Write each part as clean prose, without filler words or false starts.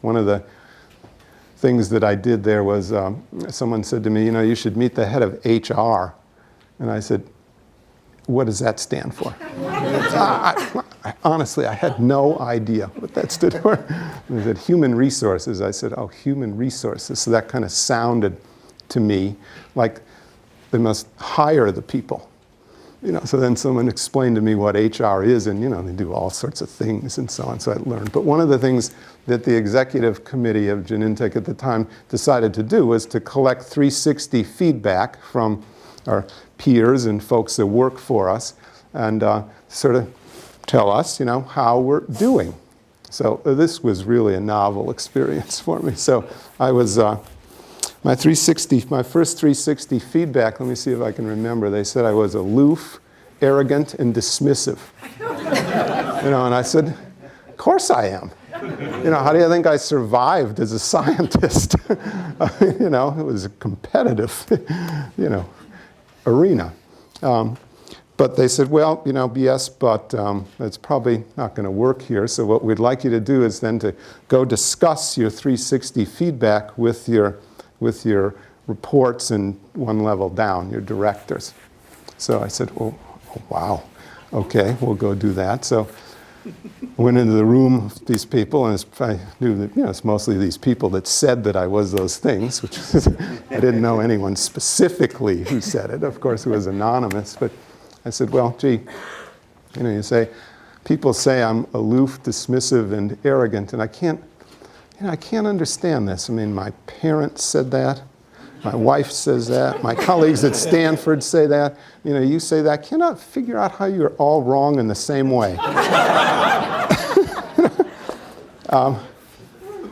one of the things that I did there was someone said to me, you should meet the head of HR. And I said, what does that stand for? Honestly, I had no idea what that stood for. They said human resources. I said, oh, human resources. So that kind of sounded to me like they must hire the people. So then someone explained to me what HR is, and they do all sorts of things and so on, so I learned. But one of the things that the executive committee of Genentech at the time decided to do was to collect 360 feedback from our peers and folks that work for us and sort of tell us, how we're doing. So this was really a novel experience for me. So I was, my first 360 feedback, let me see if I can remember, they said I was aloof, arrogant, and dismissive. And I said, of course I am. How do you think I survived as a scientist? It was a competitive, arena. But they said, well, yes, but that's probably not going to work here. So what we'd like you to do is then to go discuss your 360 feedback with your reports and one level down, your directors. So I said, oh wow, okay, we'll go do that. So I went into the room with these people, and I knew that it's mostly these people that said that I was those things, which I didn't know anyone specifically who said it. Of course, it was anonymous, but I said, well, gee, people say I'm aloof, dismissive, and arrogant, and I can't understand this. My parents said that. My wife says that. My colleagues at Stanford say that. You say that. I cannot figure out how you're all wrong in the same way.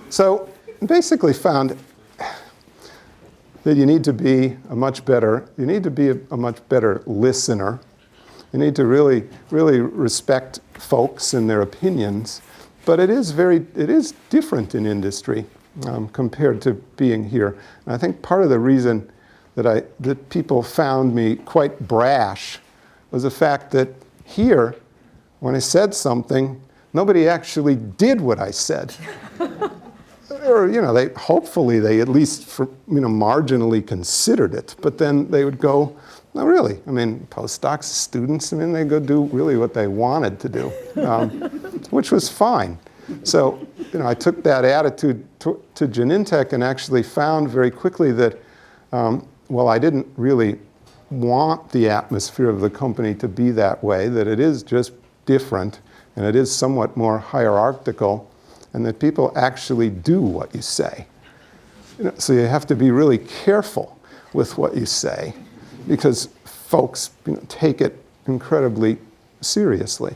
So basically found that you need to be a much better listener. You need to really, really respect folks and their opinions. But it is different in industry compared to being here. And I think part of the reason that people found me quite brash was the fact that here, when I said something, nobody actually did what I said. Or hopefully they at least marginally considered it. But then they would go, no, really. Postdocs, students, they go do really what they wanted to do, which was fine. So, I took that attitude to Genentech and actually found very quickly that, I didn't really want the atmosphere of the company to be that way, that it is just different and it is somewhat more hierarchical, and that people actually do what you say. So you have to be really careful with what you say, because folks take it incredibly seriously.